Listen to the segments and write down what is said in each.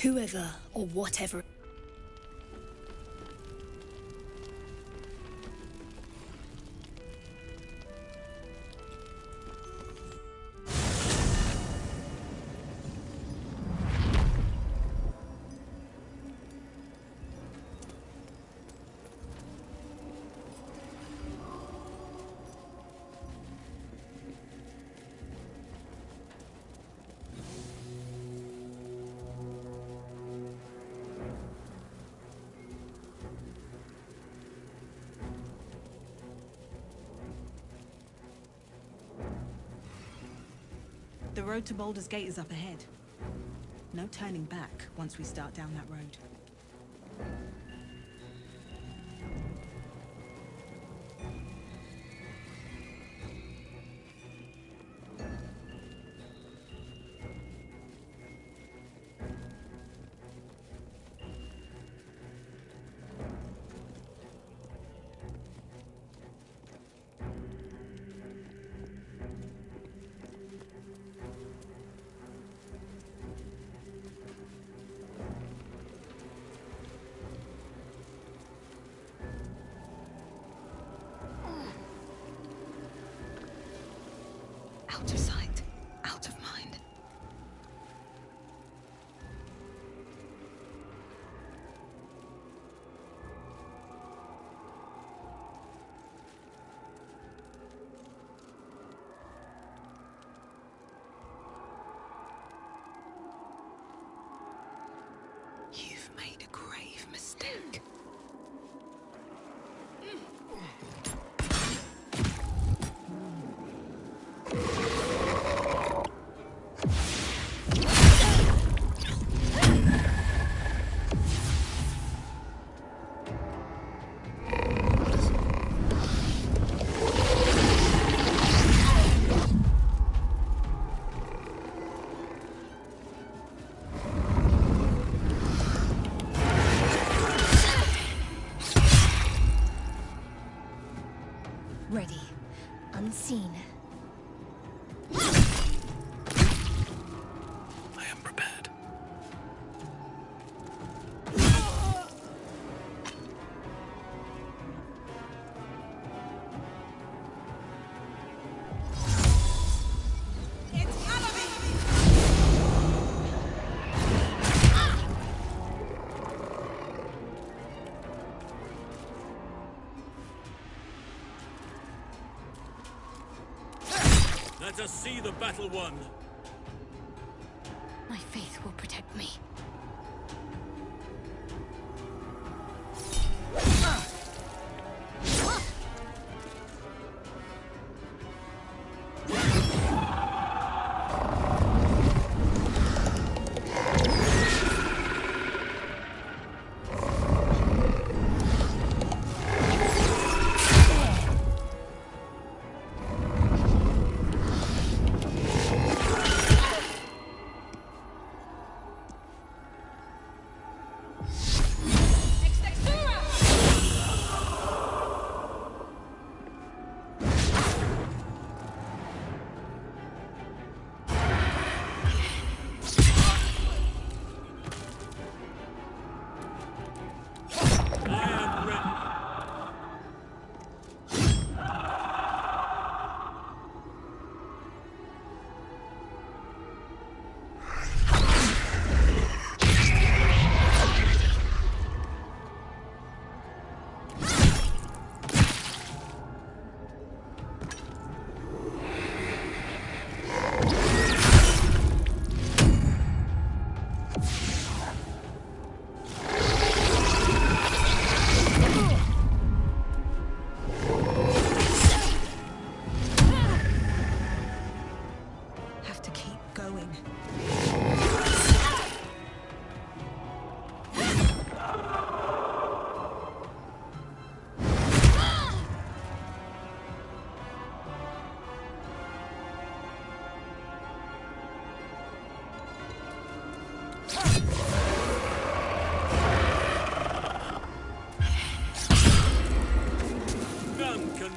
Whoever or whatever. The road to Baldur's Gate is up ahead. No turning back once we start down that road. Out of sight, out of mind. You've made a grave mistake. Ready. Unseen. I am prepared. Let us see the battle won. My faith will protect me.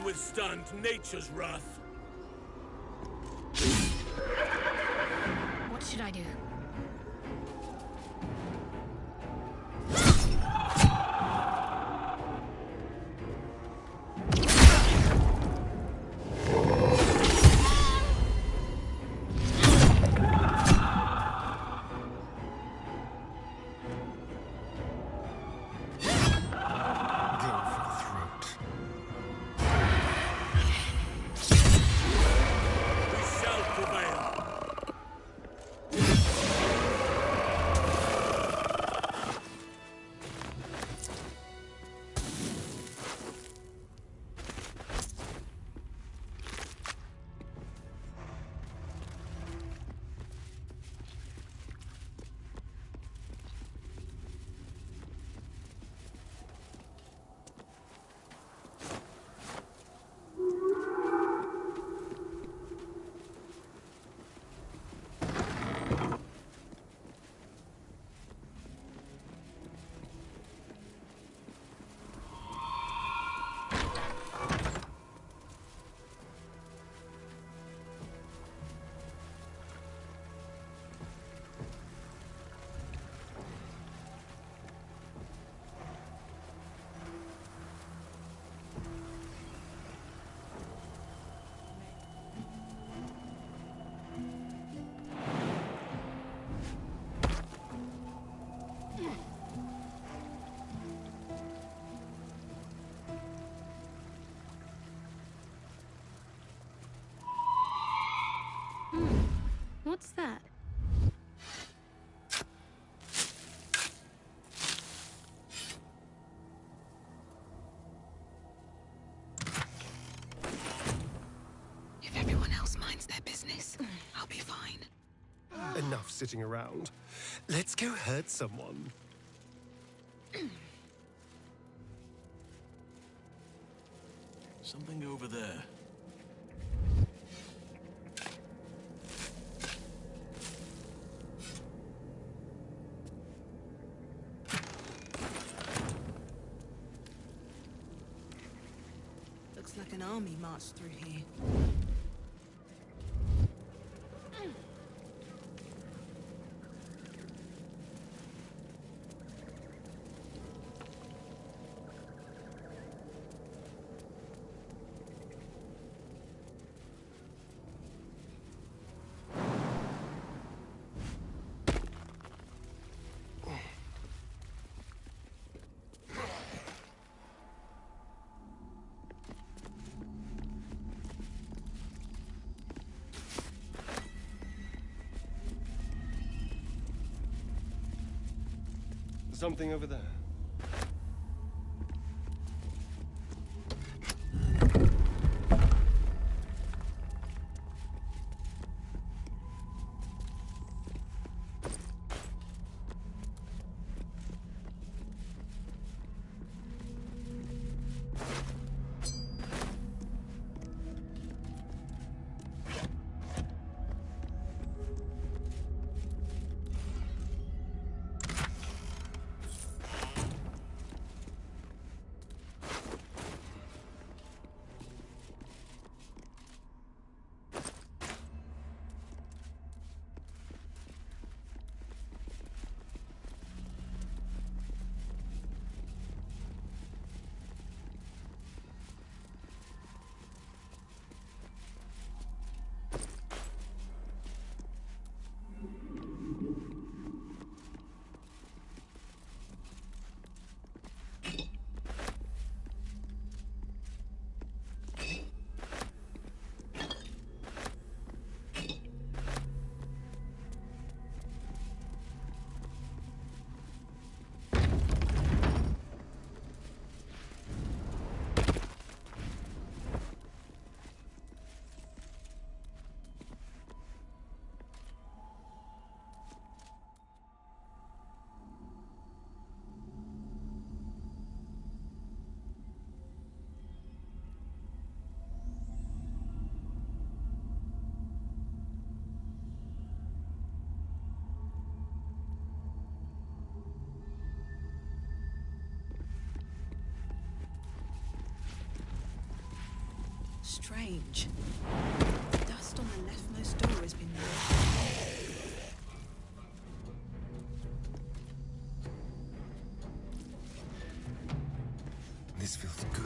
withstand nature's wrath. What should I do? What's that? If everyone else minds their business, I'll be fine. Enough sitting around. Let's go hurt someone. Something over there. Looks like an army marched through here. Something over there. Strange. The dust on the leftmost door has been moved. This feels good.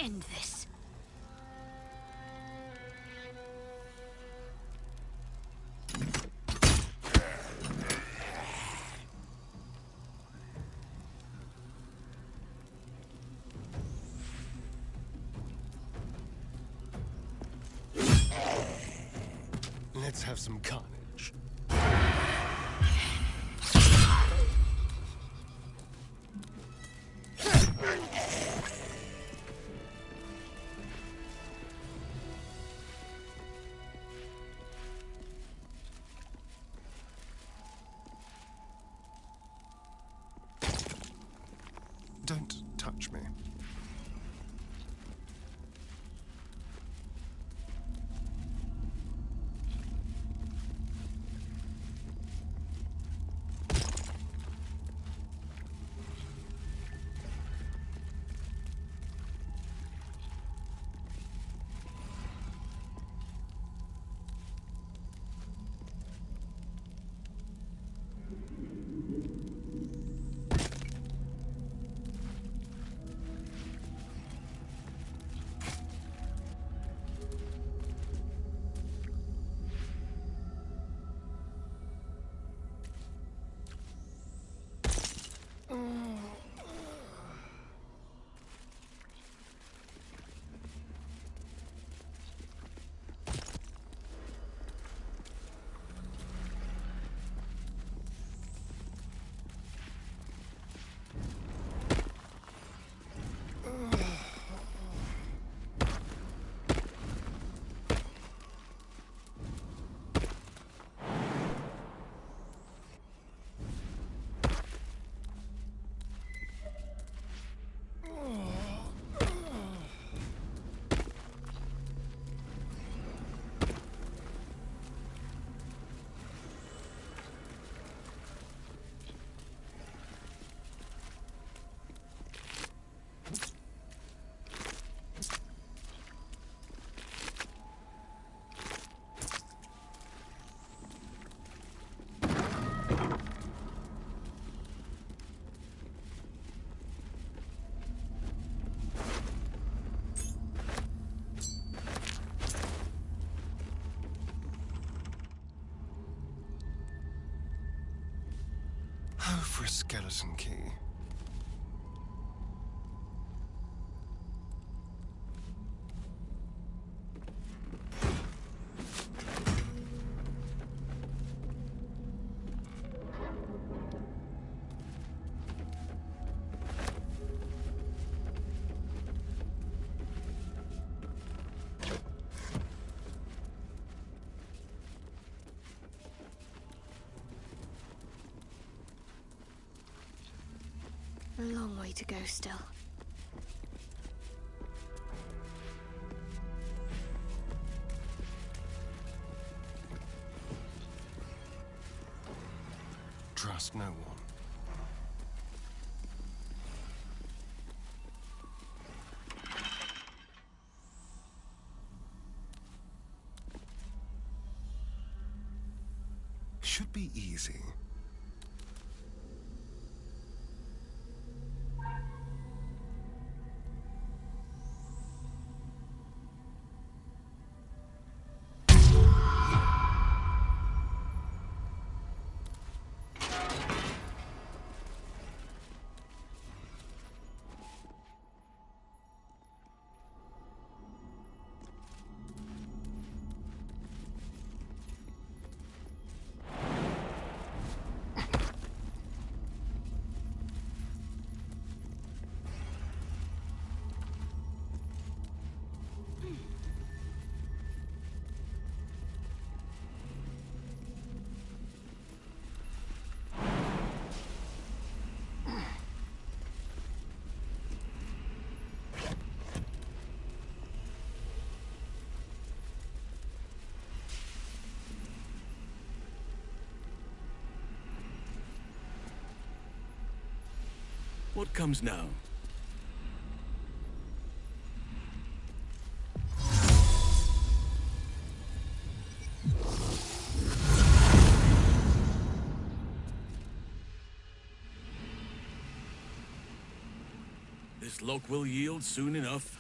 end this. Let's have some carnage. Don't touch me. Oh, for a skeleton key. A long way to go still. Trust no one. Should be easy. What comes now? This lock will yield soon enough.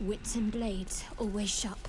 Wits and blades, always sharp.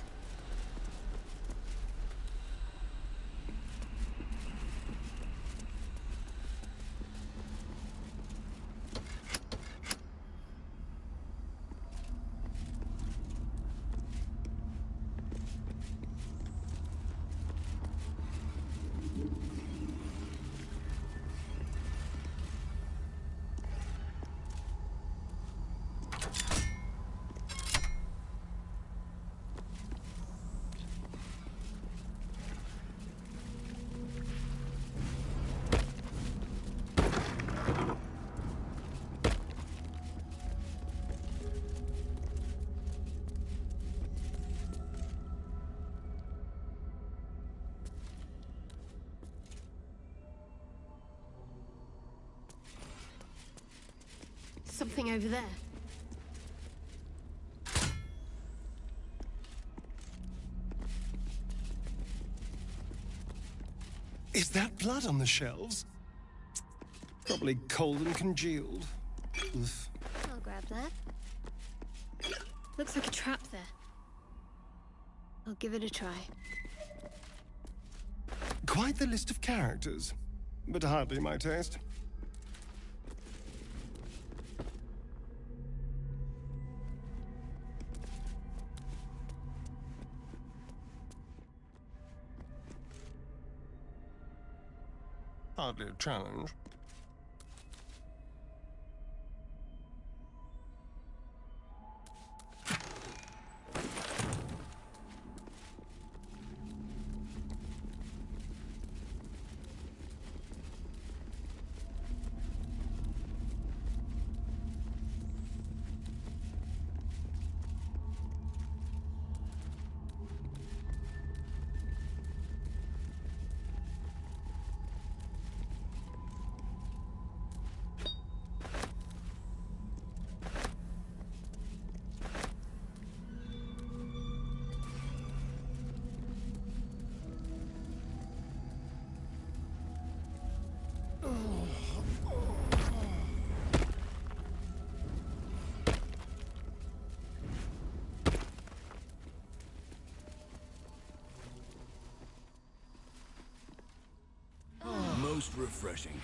Something over there. Is that blood on the shelves? Probably cold and congealed. Oof. I'll grab that. Looks like a trap there. I'll give it a try. Quite the list of characters, but hardly my taste. Hardly a challenge. Most refreshing.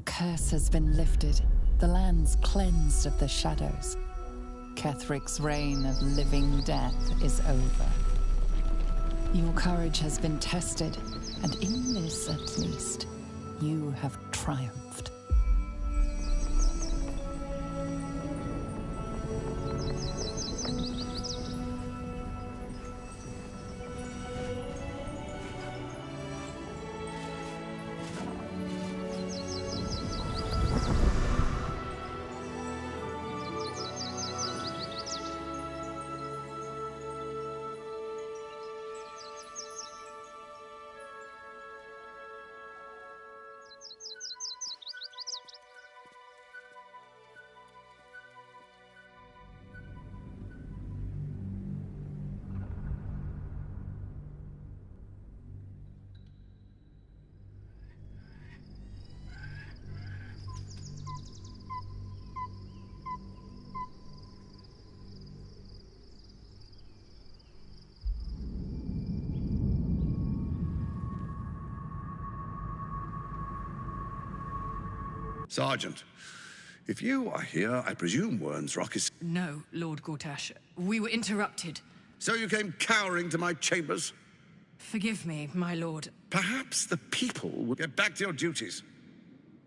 The curse has been lifted, the land's cleansed of the shadows. Kethric's reign of living death is over. Your courage has been tested, and in this at least, you have triumphed. Sergeant, if you are here, I presume Wern's Rock is... No, Lord Gortash. We were interrupted. So you came cowering to my chambers? Forgive me, my lord. Perhaps the people will get back to your duties.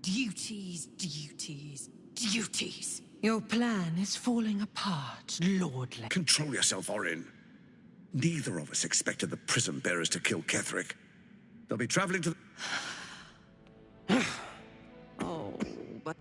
Duties, duties, duties. Your plan is falling apart, Lord Le... Control yourself, Orin. Neither of us expected the prison bearers to kill Ketherick. They'll be traveling to... Oh, but...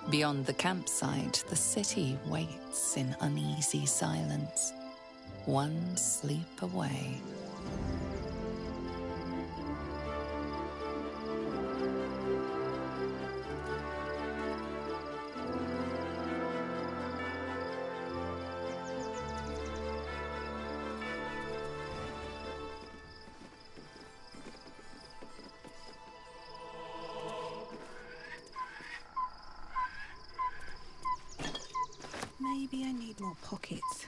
Beyond the campsite, the city waits in uneasy silence, one sleep away. Maybe I need more pockets.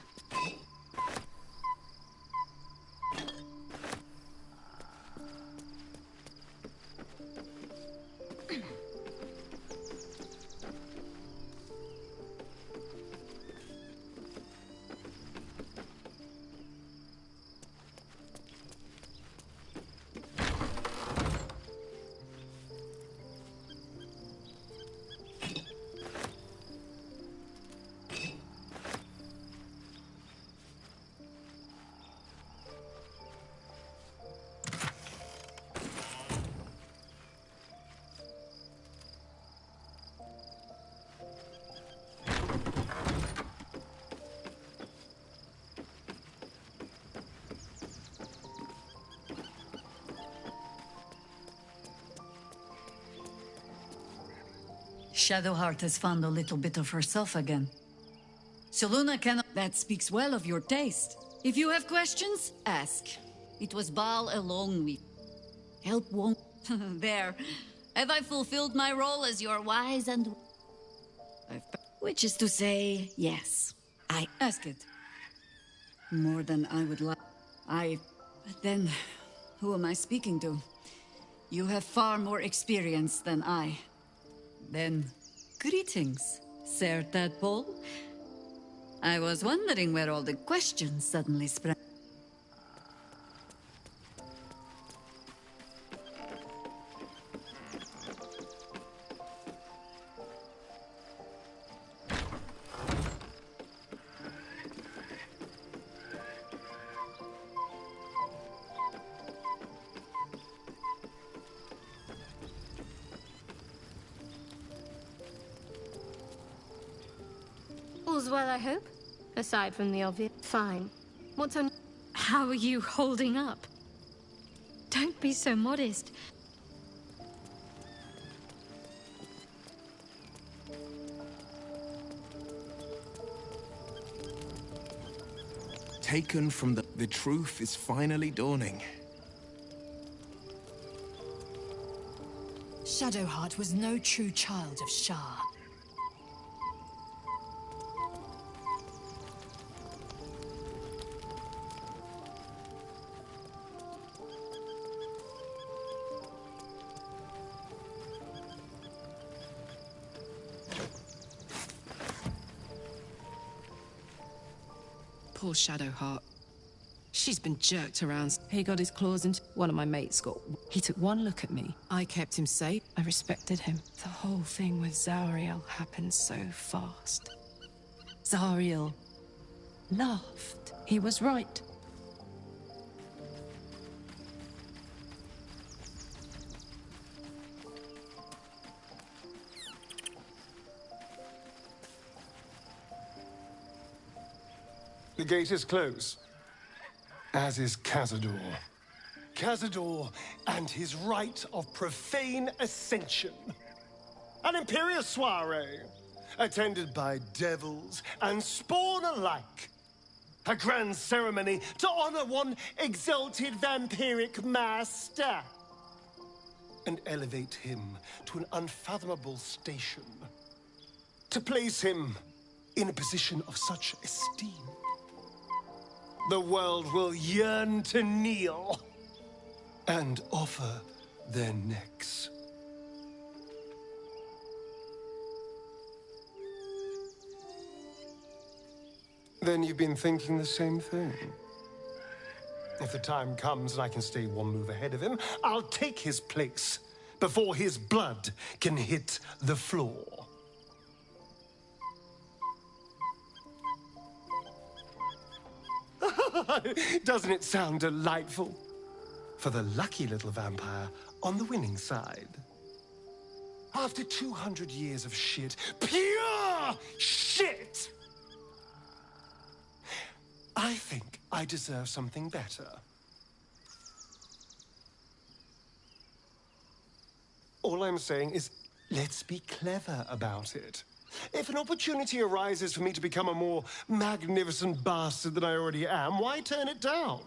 Shadowheart has found a little bit of herself again. Soluna cannot... That speaks well of your taste. If you have questions, ask. It was Baal alone with... Help won't... There. Have I fulfilled my role as your wise and... Which is to say, yes. I ask it. More than I would like. But then, who am I speaking to? You have far more experience than I. Then, greetings, Sir Tadpole. I was wondering where all the questions suddenly sprang. All's well, I hope? Aside from the obvious. Fine. What's on... How are you holding up? Don't be so modest. Taken from the truth is finally dawning. Shadowheart was no true child of Shah. Poor Shadowheart. She's been jerked around. He got his claws into... One of my mates got... He took one look at me. I kept him safe. I respected him. The whole thing with Zariel happened so fast. Zariel laughed. He was right. The gate is closed, as is Cazador. Cazador and his rite of profane ascension. An imperial soiree, attended by devils and spawn alike. A grand ceremony to honor one exalted vampiric master. And elevate him to an unfathomable station. To place him in a position of such esteem. The world will yearn to kneel and offer their necks. Then you've been thinking the same thing. If the time comes and I can stay one move ahead of him, I'll take his place before his blood can hit the floor. Doesn't it sound delightful? For the lucky little vampire on the winning side. After 200 years of shit, pure shit! I think I deserve something better. All I'm saying is, let's be clever about it. If an opportunity arises for me to become a more magnificent bastard than I already am, why turn it down?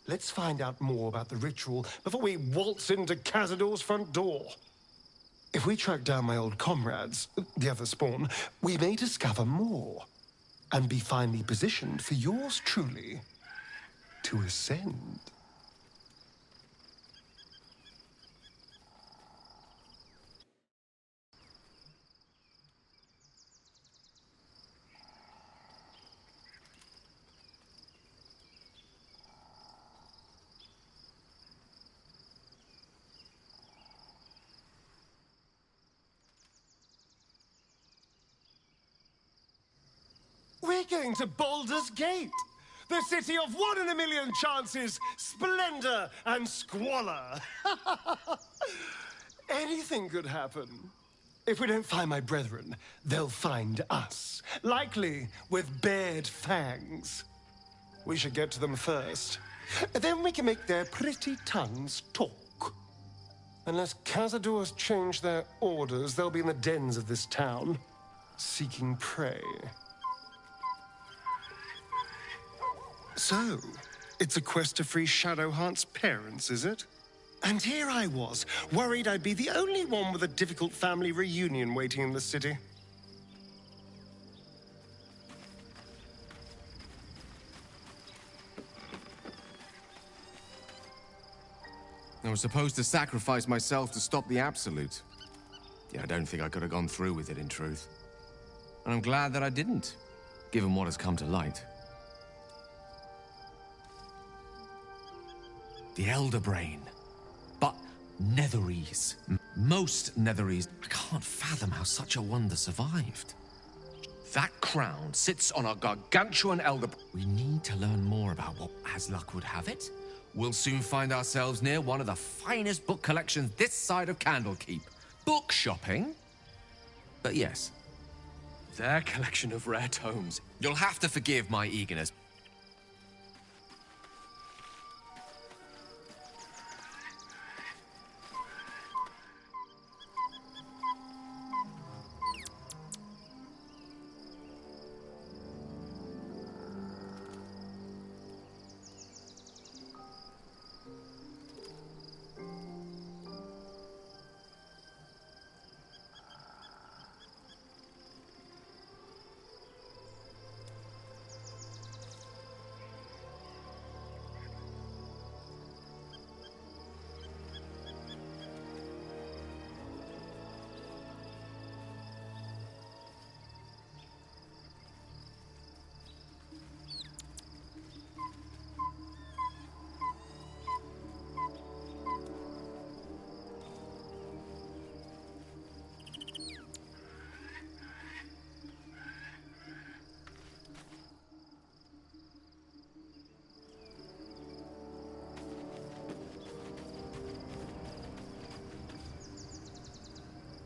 Let's find out more about the ritual before we waltz into Cazador's front door. If we track down my old comrades, the other spawn, we may discover more and be finely positioned for yours truly to ascend. We're going to Baldur's Gate, the city of 1 in a million chances, splendor and squalor. Anything could happen. If we don't find my brethren, they'll find us, likely with bared fangs. We should get to them first. Then we can make their pretty tongues talk. Unless Cazador's changed their orders, they'll be in the dens of this town, seeking prey. So, it's a quest to free Shadowheart's parents, is it? And here I was, worried I'd be the only one with a difficult family reunion waiting in the city. I was supposed to sacrifice myself to stop the Absolute. Yeah, I don't think I could have gone through with it, in truth. And I'm glad that I didn't, given what has come to light. The Elder Brain. But Netherese. Most Netherese. I can't fathom how such a wonder survived. That crown sits on a gargantuan Elder... We need to learn more about what, as luck would have it, we'll soon find ourselves near one of the finest book collections this side of Candlekeep. Book shopping? But yes, Their collection of rare tomes. You'll have to forgive my eagerness.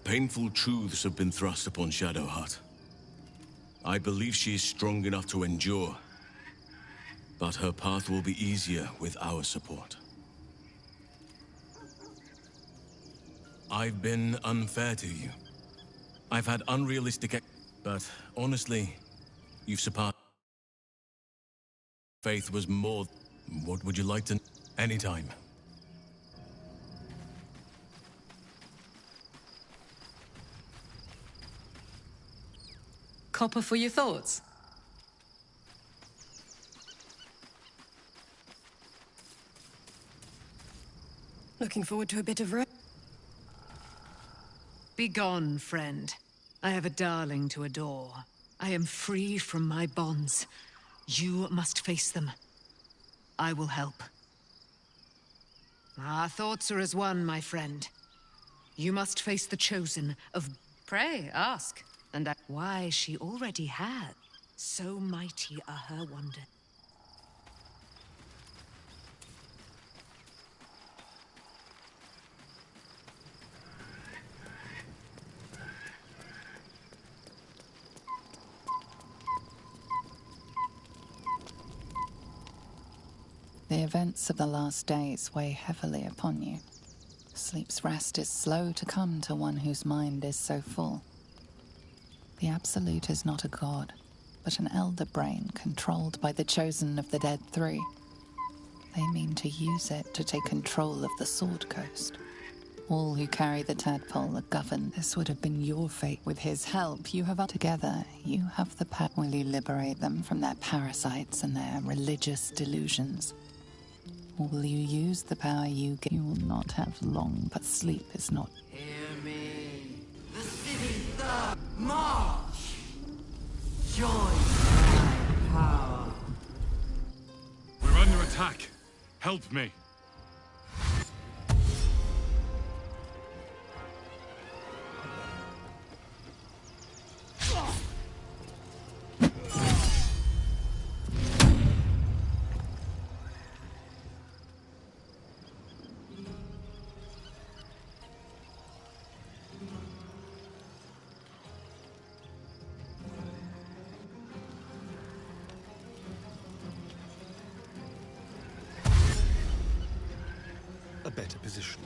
Painful truths have been thrust upon Shadowheart. I believe she is strong enough to endure, but her path will be easier with our support. I've been unfair to you. I've had unrealistic but honestly, you've surpassed. Faith was more. What would you like to... Anytime. Copper for your thoughts. Looking forward to a bit of rest. Begone, friend. I have a darling to adore. I am free from my bonds. You must face them. I will help. Our thoughts are as one, my friend. You must face the chosen of... Pray, ask. And why she already had. So mighty are her wonders. The events of the last days weigh heavily upon you. Sleep's rest is slow to come to one whose mind is so full. The Absolute is not a god, but an elder brain controlled by the chosen of the Dead Three. They mean to use it to take control of the Sword Coast. All who carry the tadpole are governed. This would have been your fate. With his help, you have together. You have the power. Will you liberate them from their parasites and their religious delusions? Or will you use the power you get? You will not have long, but sleep is not. Hear me. The city's third march. Join my power. We're under attack. Help me. A better position.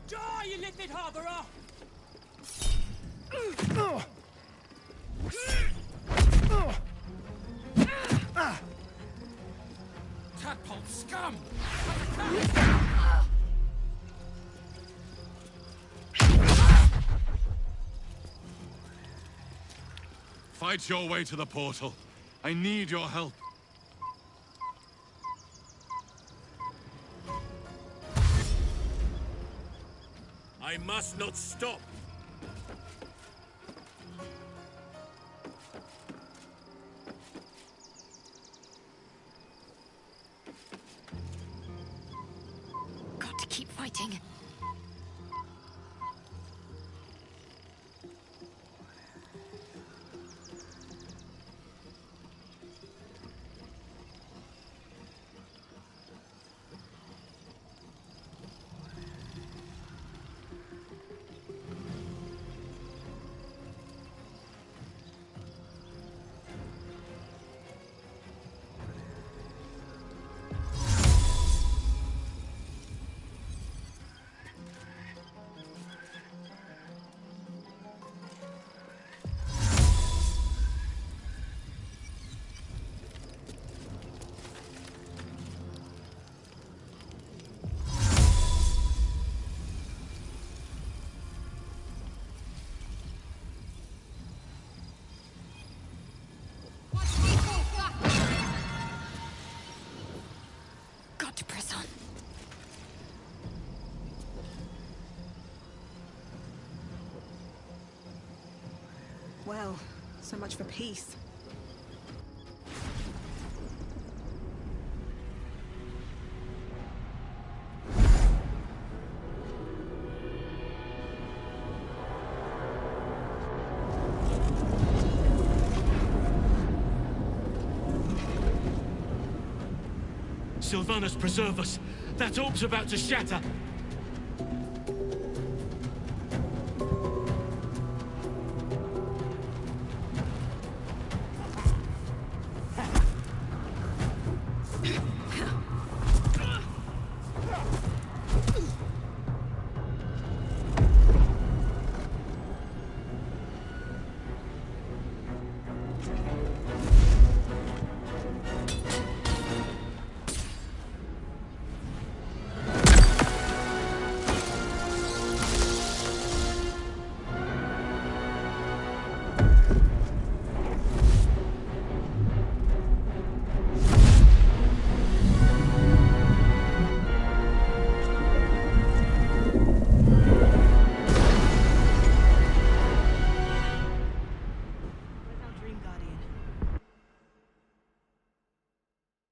Die, you little harborer! Tadpole scum! Fight your way to the portal. I need your help. I must not stop. Got to keep fighting. got to press on. Well, so much for peace. Sylvanas, preserve us! That orb's about to shatter!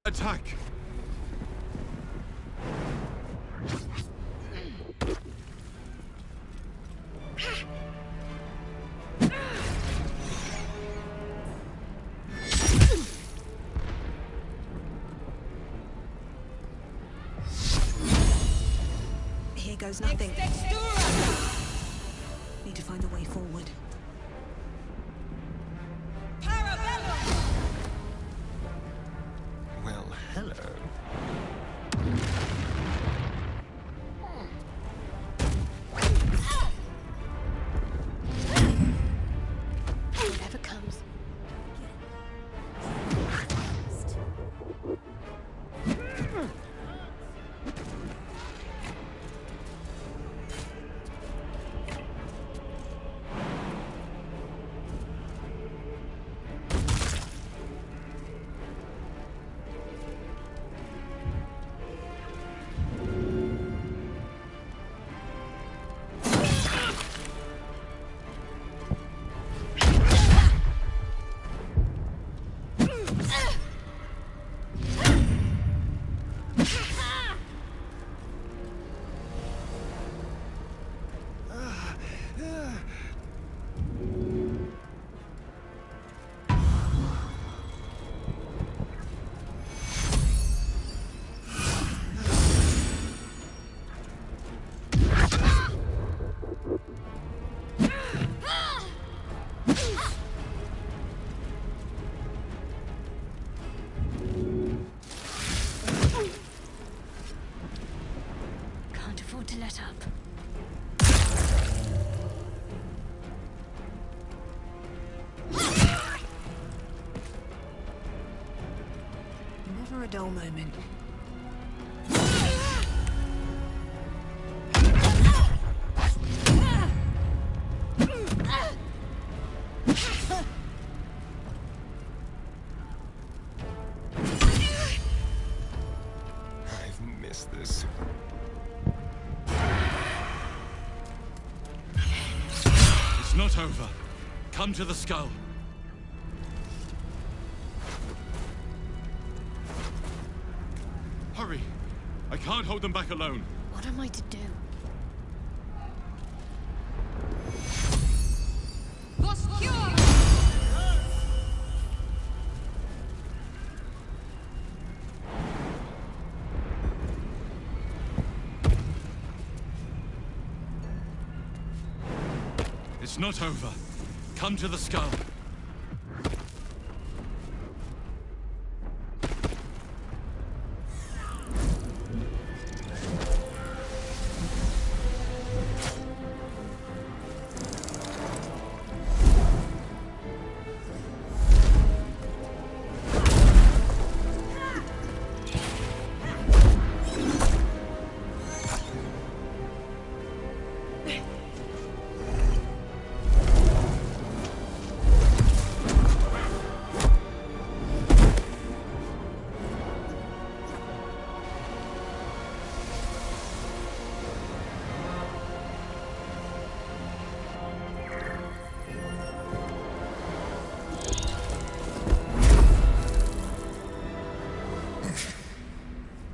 Attack! Here goes nothing. Need to find a way forward. Well, hello. Whatever comes. Can't afford to let up. Never a dull moment. I've missed this. It's not over. Come to the skull. Hurry! I can't hold them back alone. What am I to do? It's not over. Come to the skull.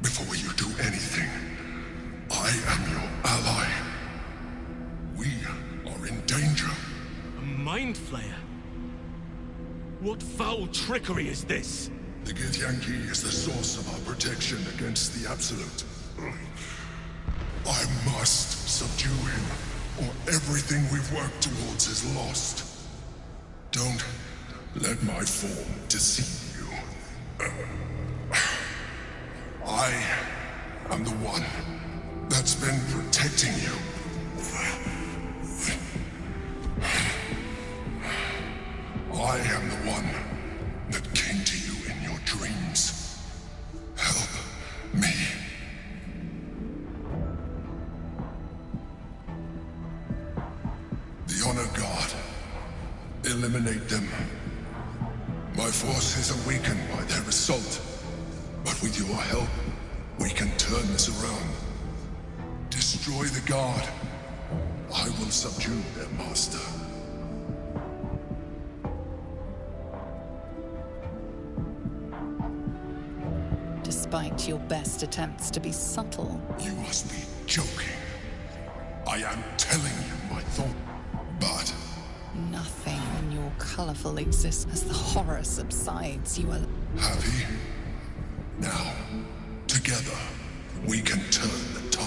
Before you do anything, I am your ally. We are in danger. A mind flayer? What foul trickery is this? The Githyanki is the source of our protection against the Absolute. I must subdue him, or everything we've worked towards is lost. Don't let my form deceive you. I am the one that's been protecting you. I am the one that came to you in your dreams. Help me. The Honor God. Eliminate them. My force is awakened by their assault. But with your help, we can turn this around. Destroy the Guard. I will subdue their master. Despite your best attempts to be subtle. You must be joking. I am telling you my thought, but... Nothing in your colorful existence as the horror subsides. You are... Happy? Now, together, we can turn the tide.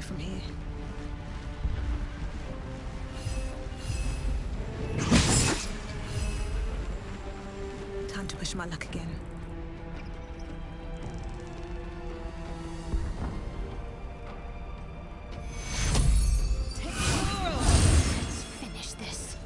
From here. Time to push my luck again. Let's finish this.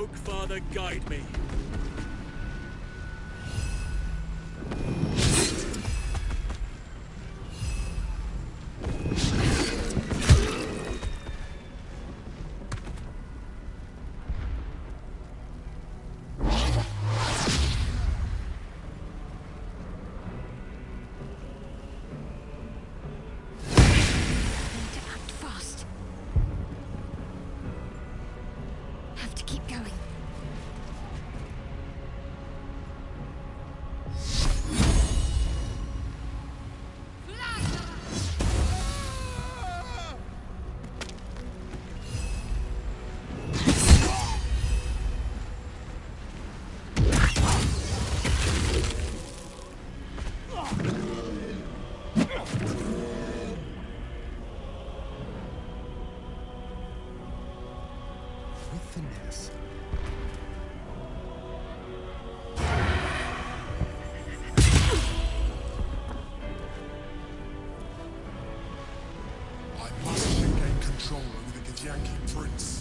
Oak Father, guide me. Yankee Prince.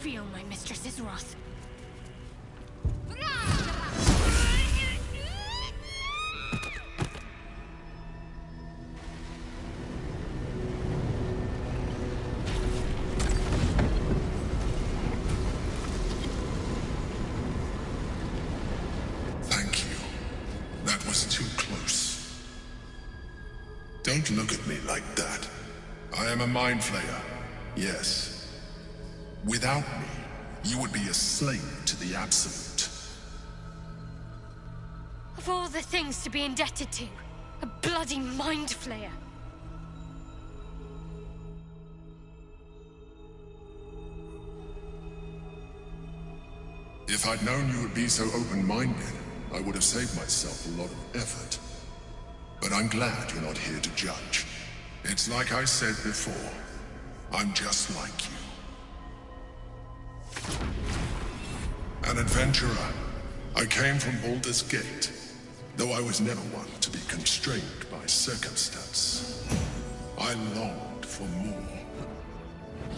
Feel my mistress's wrath. Thank you. That was too close. Don't look at me like that. I am a mind flayer. Yes. Without me, you would be a slave to the Absolute. Of all the things to be indebted to, a bloody mind flayer. If I'd known you would be so open-minded, I would have saved myself a lot of effort. But I'm glad you're not here to judge. It's like I said before, I'm just like you. An adventurer. I came from Baldur's Gate, though I was never one to be constrained by circumstance. I longed for more.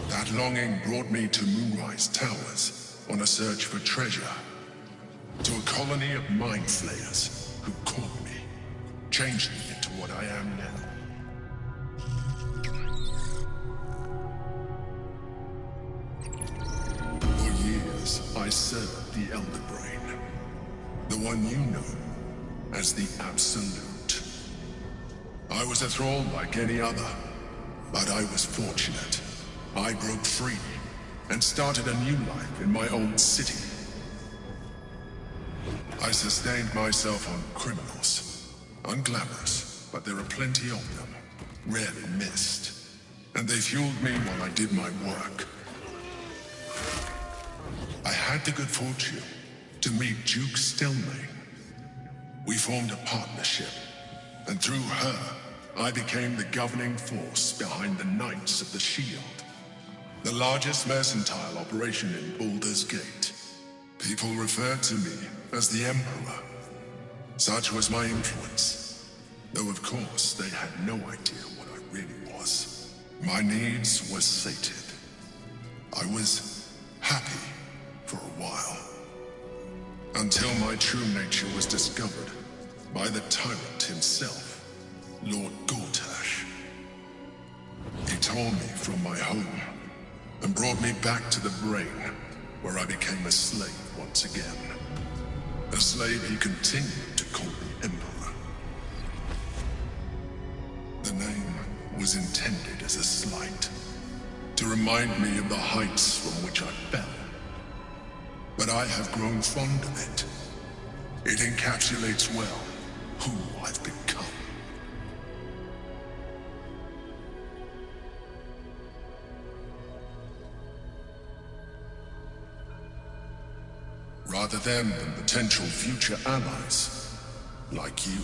That longing brought me to Moonrise Towers on a search for treasure. To a colony of mind flayers who caught me, changed me into what I am now. I served the Elder Brain, the one you know as the Absolute. I was a thrall like any other, but I was fortunate. I broke free and started a new life in my old city. I sustained myself on criminals, unglamorous, but there are plenty of them, rarely missed, and they fueled me while I did my work. I had the good fortune to meet Duke Stelmane. We formed a partnership, and through her, I became the governing force behind the Knights of the Shield, the largest mercantile operation in Baldur's Gate. People referred to me as the Emperor. Such was my influence, though of course they had no idea what I really was. My needs were sated. I was happy for a while, until my true nature was discovered by the tyrant himself, Lord Gortash. He tore me from my home and brought me back to the brain, where I became a slave once again. A slave he continued to call the Emperor. The name was intended as a slight, to remind me of the heights from which I fell. But I have grown fond of it. It encapsulates well who I've become. Rather them than potential future allies, like you.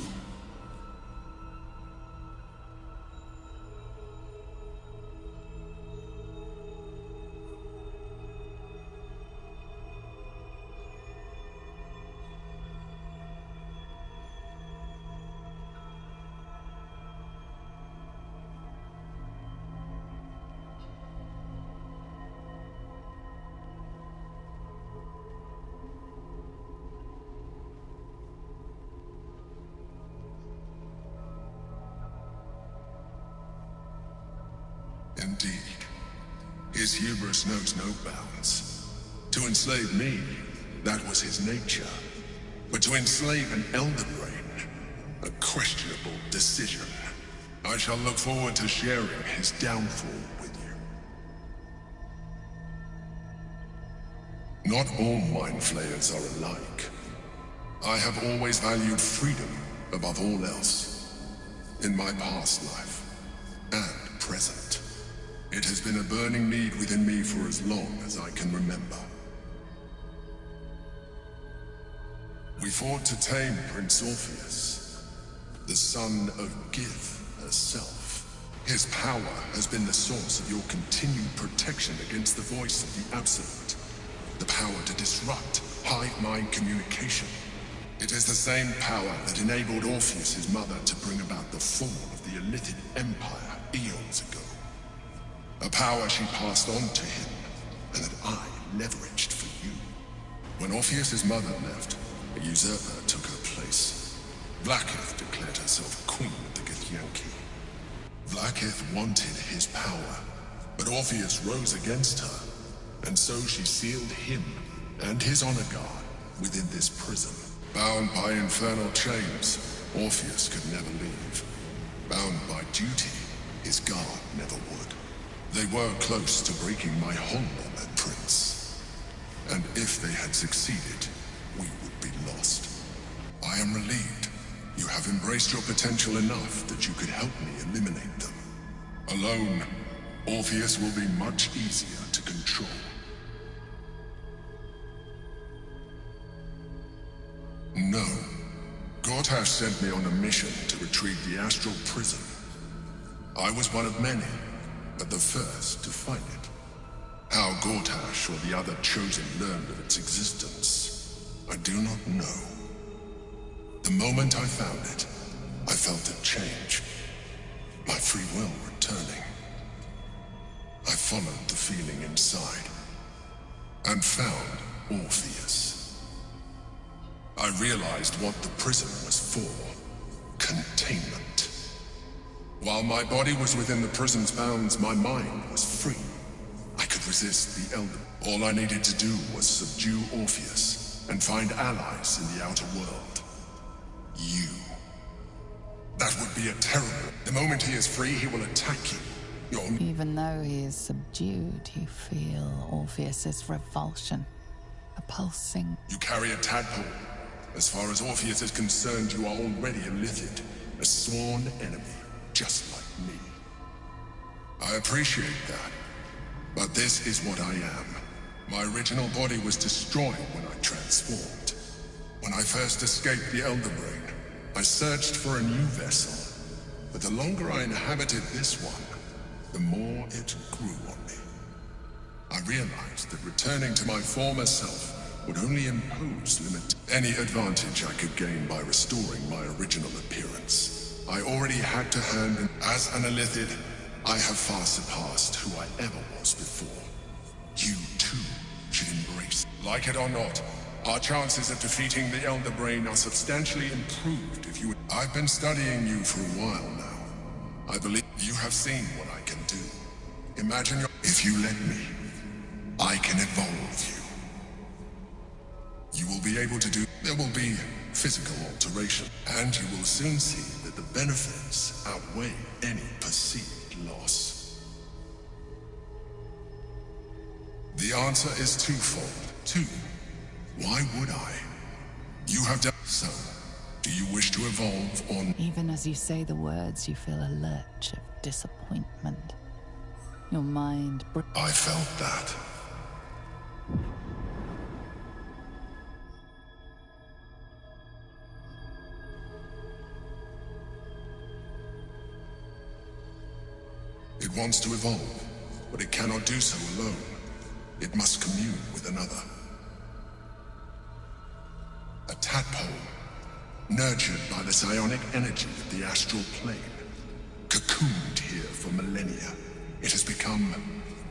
Indeed, his hubris knows no bounds. To enslave me, that was his nature. But to enslave an Elder Brain, a questionable decision. I shall look forward to sharing his downfall with you. Not all Mind Flayers are alike. I have always valued freedom above all else. In my past life, and present. It has been a burning need within me for as long as I can remember. We fought to tame Prince Orpheus, the son of Gith herself. His power has been the source of your continued protection against the voice of the Absolute. The power to disrupt hive-mind communication. It is the same power that enabled Orpheus's mother to bring about the fall of the Illithid Empire eons ago. A power she passed on to him, and that I leveraged for you. When Orpheus's mother left, a usurper took her place. Vlaakith declared herself queen of the Githyanki. Vlaakith wanted his power, but Orpheus rose against her, and so she sealed him and his honor guard within this prison. Bound by infernal chains, Orpheus could never leave. Bound by duty, his guard never would. They were close to breaking my hold on that prince. And if they had succeeded, we would be lost. I am relieved. You have embraced your potential enough that you could help me eliminate them. Alone, Orpheus will be much easier to control. No. Gortash sent me on a mission to retrieve the astral prison. I was one of many, but the first to find it. How Gortash or the other Chosen learned of its existence, I do not know. The moment I found it, I felt it change. My free will returning. I followed the feeling inside, and found Orpheus. I realized what the prison was for. Containment. While my body was within the prison's bounds, my mind was free. I could resist the Elder. All I needed to do was subdue Orpheus, and find allies in the outer world. You. That would be a terrible... The moment he is free, he will attack you. Even though he is subdued, you feel Orpheus's revulsion. A pulsing... You carry a tadpole. As far as Orpheus is concerned, you are already a Illithid, a sworn enemy. Just like me. I appreciate that, but this is what I am. My original body was destroyed when I transformed. When I first escaped the Elder Brain, I searched for a new vessel, but the longer I inhabited this one, the more it grew on me. I realized that returning to my former self would only impose any advantage I could gain by restoring my original appearance. I already had to hand, and as an Illithid, I have far surpassed who I ever was before. You, too, should embrace. Like it or not, our chances of defeating the Elder Brain are substantially improved if you... I've been studying you for a while now. I believe you have seen what I can do. Imagine if you let me, I can evolve you. You will be able to do... There will be physical alteration, and you will soon see that the benefits outweigh any perceived loss. The answer is twofold. Two, why would I? You have done so. Do you wish to evolve or... Even as you say the words, you feel a lurch of disappointment. Your mind... I felt that. It wants to evolve, but it cannot do so alone. It must commune with another. A tadpole, nurtured by the psionic energy of the astral plane. Cocooned here for millennia, it has become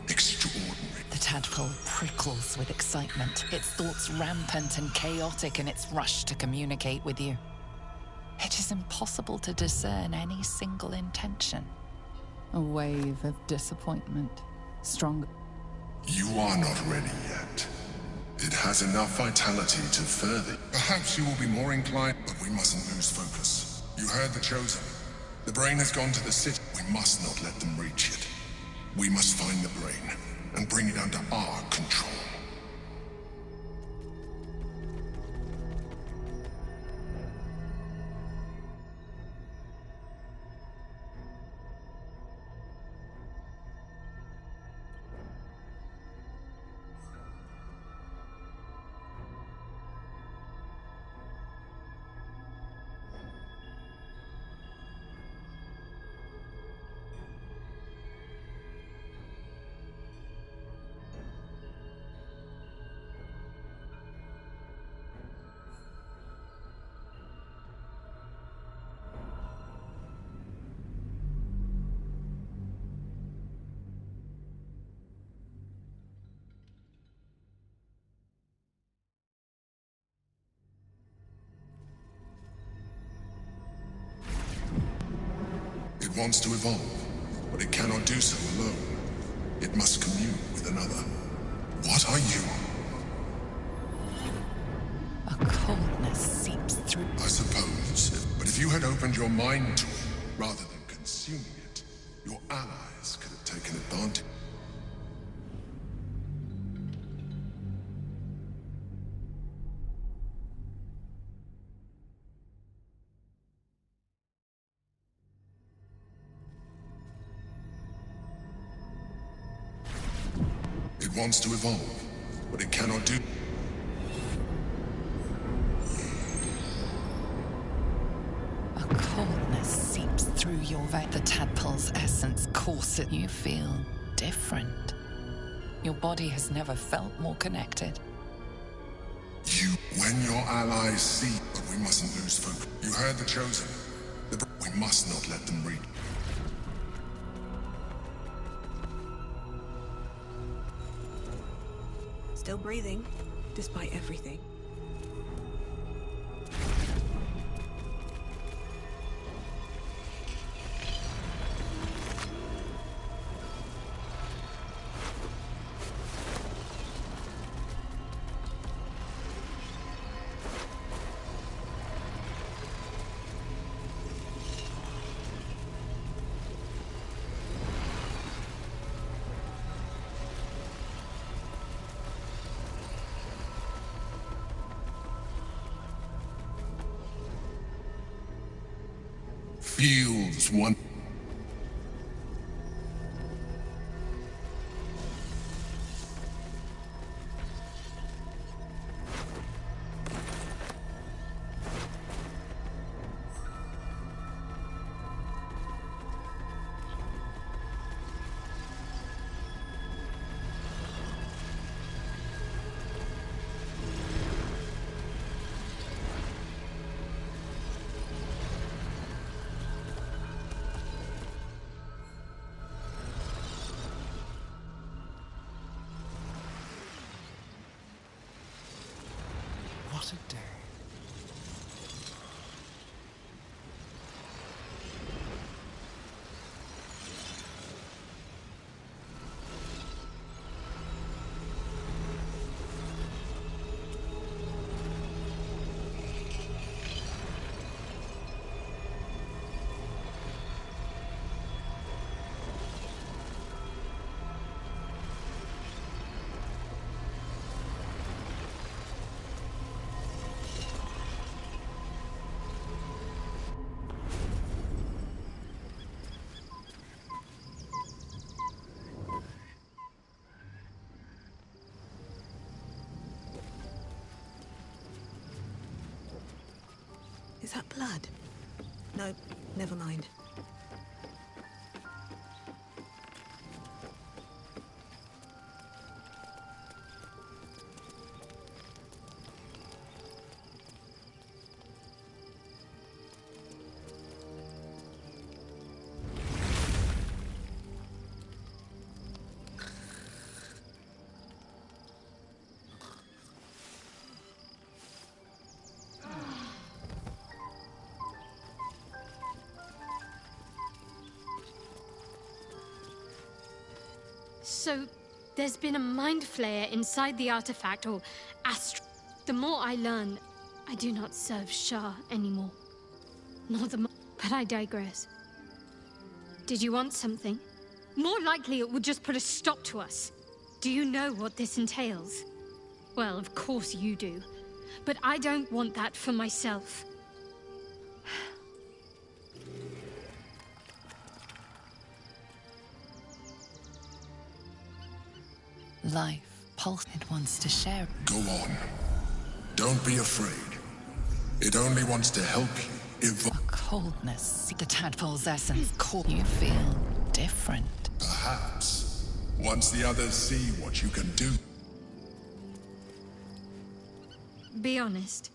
extraordinary. The tadpole prickles with excitement, its thoughts rampant and chaotic in its rush to communicate with you. It is impossible to discern any single intention. A wave of disappointment, strong. You are not ready yet. It has enough vitality to further. Perhaps you will be more inclined, but we mustn't lose focus. You heard the Chosen. The brain has gone to the city. We must not let them reach it. We must find the brain and bring it under our control. It wants to evolve, but it cannot do so alone. It must commune with another. What are you? A coldness seeps through. I suppose, but if you had opened your mind to it, rather than consuming it, your allies could have taken advantage. It wants to evolve, but it cannot do... A coldness seeps through your veins. The tadpole's essence courses. You feel different. Your body has never felt more connected. When your allies see... But we mustn't lose focus. You heard the Chosen. We must not let them read. Still breathing, despite everything. Feels one... What a day. Is that blood? No, never mind. So, there's been a mind flayer inside the artifact, or astral. The more I learn, I do not serve Shah anymore. Nor the more. But I digress. Did you want something? More likely it would just put a stop to us. Do you know what this entails? Well, of course you do. But I don't want that for myself. Life, pulse, it wants to share. Go on. Don't be afraid. It only wants to help you evolve. A coldness, the tadpole's essence, you feel different. Perhaps. Once the others see what you can do. Be honest.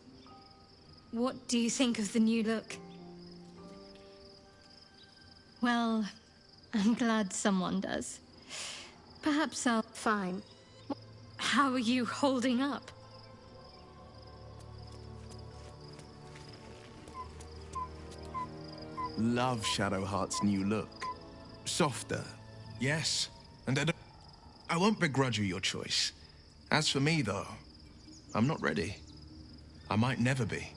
What do you think of the new look? Well, I'm glad someone does. Perhaps I'll... Fine. How are you holding up? Love Shadowheart's new look. Softer, yes, and I won't begrudge you your choice. As for me, though, I'm not ready. I might never be.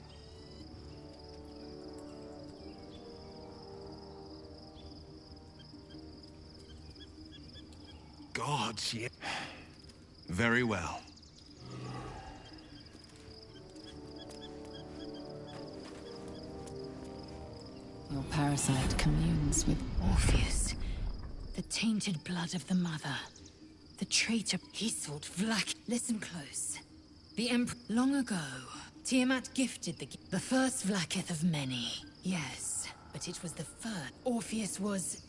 Gods, yeah. Very well. Your parasite communes with Orpheus. The tainted blood of the mother. The traitor. He sought Vlak. Listen close. The Emperor. Long ago, Tiamat gifted the first Vlakith of many. Yes, but it was the first. Orpheus was...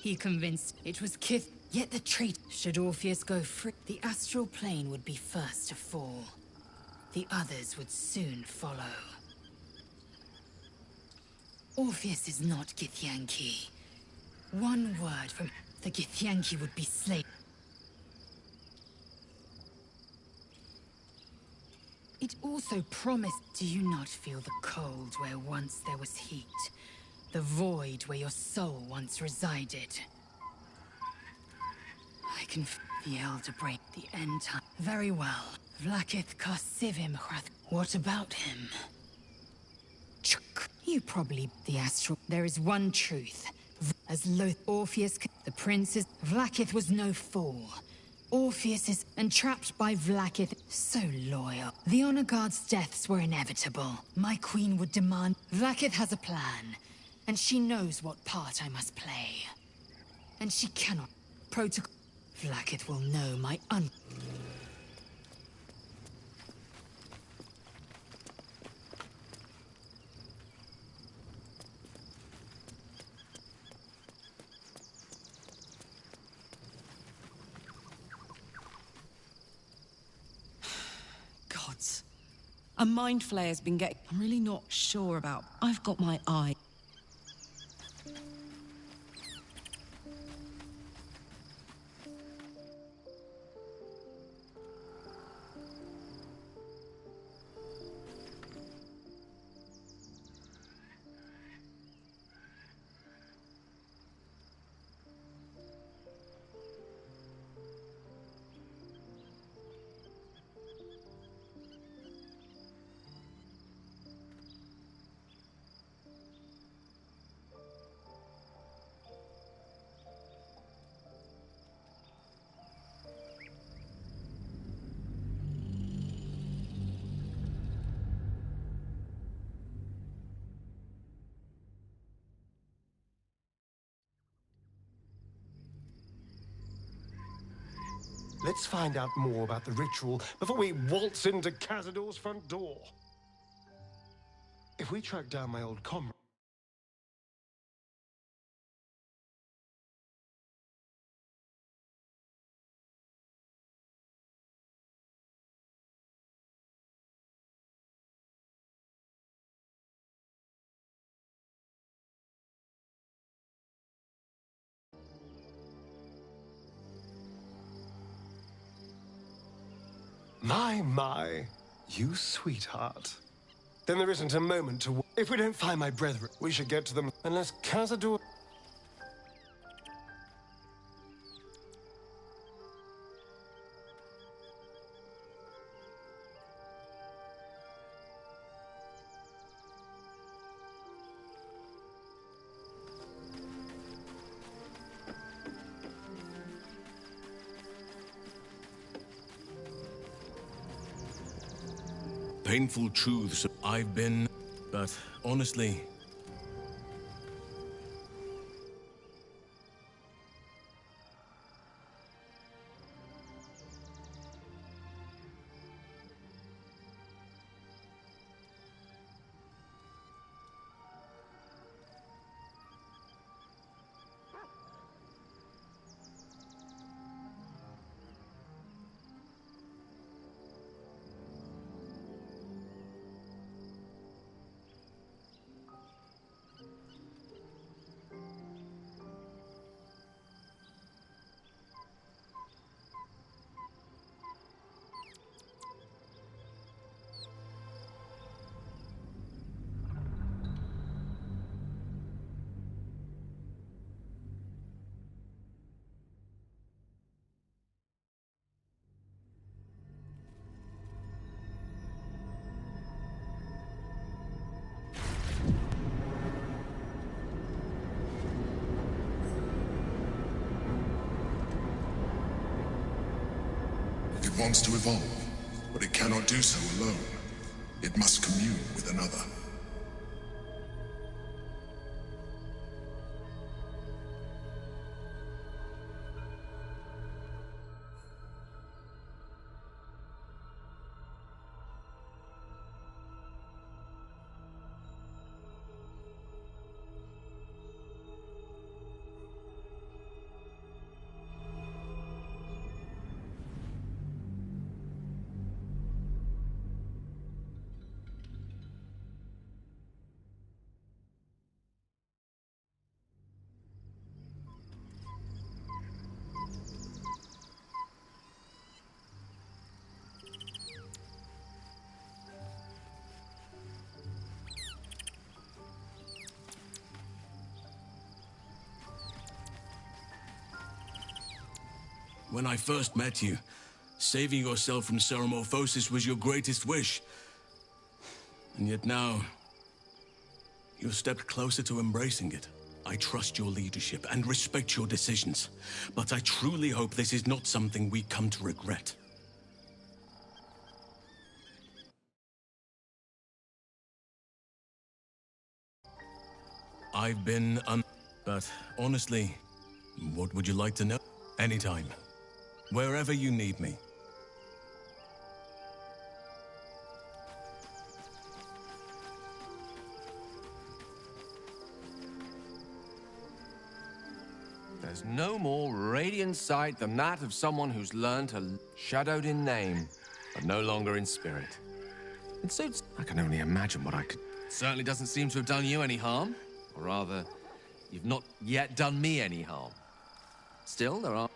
He convinced it was Kith. Yet the traitor. Should Orpheus go free, the astral plane would be first to fall. The others would soon follow. Orpheus is not Githyanki. One word from the Githyanki would be slain. It also promised... Do you not feel the cold where once there was heat? The void where your soul once resided? I can feel the Elder break the end time. Very well. Vlakith Karsivim Hrath. What about him? You probably... The astral... There is one truth. As Loth Orpheus... The prince's... Vlakith was no fool. Orpheus is entrapped by Vlakith. So loyal. The Honor Guard's deaths were inevitable. My queen would demand... Vlakith has a plan. And she knows what part I must play. And she cannot... Protocol... Vlakith will know my Gods. A mind flayer's been getting... I'm really not sure about... I've got my eye. Let's find out more about the ritual before we waltz into Cazador's front door. If we track down my old comrade... My, you sweetheart. Then there isn't a moment to... If we don't find my brethren, we should get to them unless Cazador... Painful truths I've been... But honestly... It wants to evolve, but it cannot do so alone. It must commune with another. When I first met you, saving yourself from ceremorphosis was your greatest wish. And yet now, you've stepped closer to embracing it. I trust your leadership and respect your decisions, but I truly hope this is not something we come to regret. I've been but honestly, what would you like to know? Anytime. Wherever you need me. There's no more radiant sight than that of someone who's learned to shadowed in name, but no longer in spirit. It suits... I can only imagine what I could... Certainly doesn't seem to have done you any harm. Or rather, you've not yet done me any harm. Still, there are...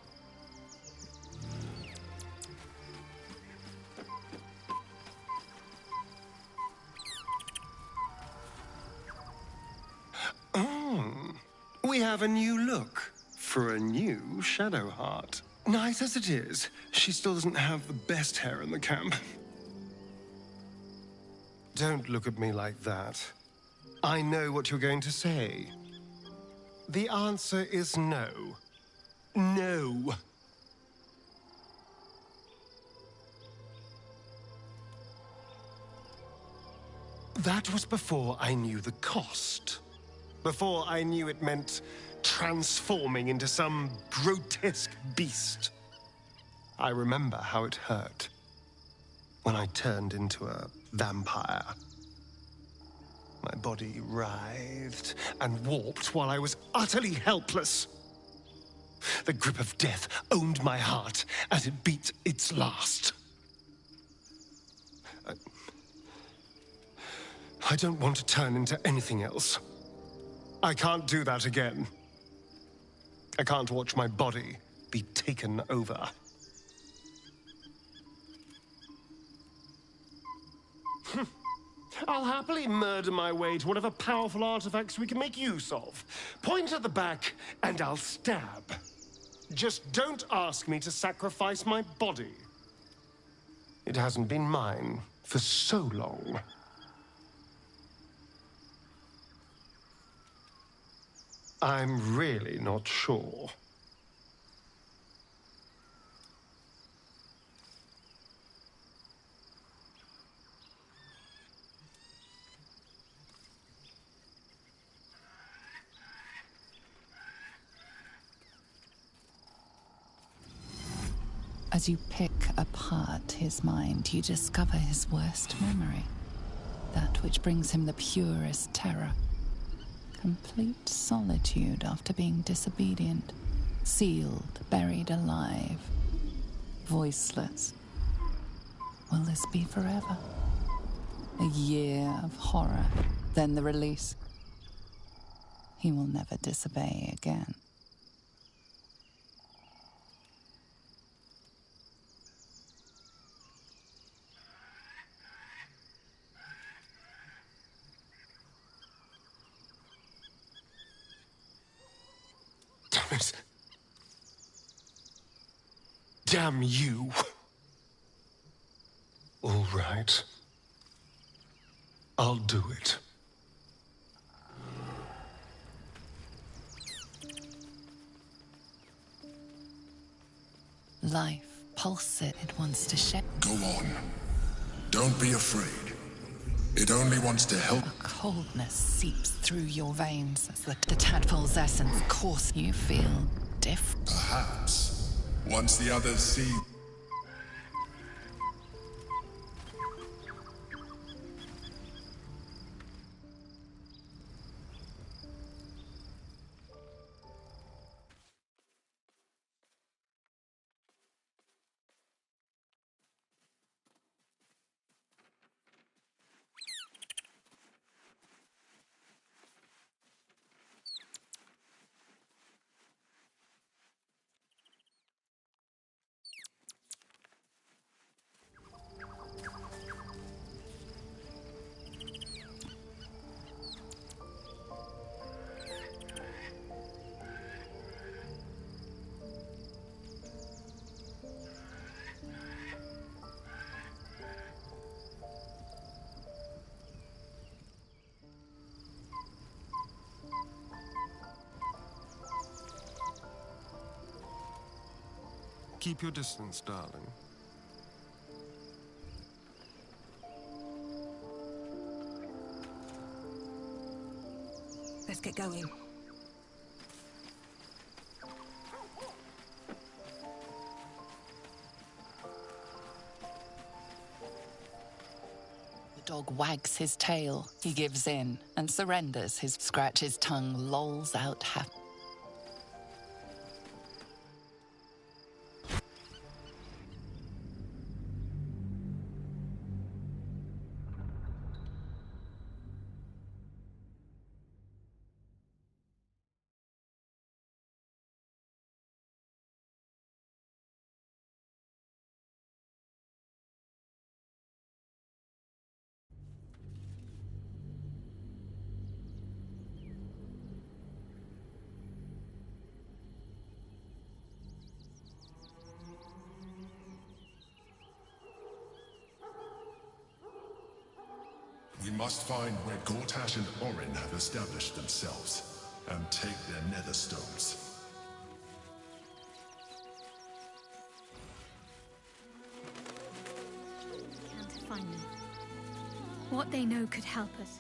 We have a new look for a new Shadowheart. Nice as it is, she still doesn't have the best hair in the camp. Don't look at me like that. I know what you're going to say. The answer is no. No. That was before I knew the cost. Before I knew it meant transforming into some grotesque beast. I remember how it hurt when I turned into a vampire. My body writhed and warped while I was utterly helpless. The grip of death owned my heart as it beat its last. I don't want to turn into anything else. I can't do that again. I can't watch my body be taken over. I'll happily murder my way to whatever powerful artifacts we can make use of. Point at the back, and I'll stab. Just don't ask me to sacrifice my body. It hasn't been mine for so long. I'm really not sure. As you pick apart his mind, you discover his worst memory. That which brings him the purest terror. Complete solitude after being disobedient. Sealed, buried alive. Voiceless. Will this be forever? A year of horror, then the release. He will never disobey again. Damn you. All right. I'll do it. Life pulses. It wants to shed. Go on. Don't be afraid. It only wants to help. A coldness seeps through your veins as the tadpole's essence courses. You feel different. Perhaps. Once the others see... Keep your distance, darling. Let's get going. The dog wags his tail. He gives in and surrenders. His scratches tongue lolls out happy. We must find where Gortash and Orin have established themselves, and take their nether stones. Can't find them. What they know could help us.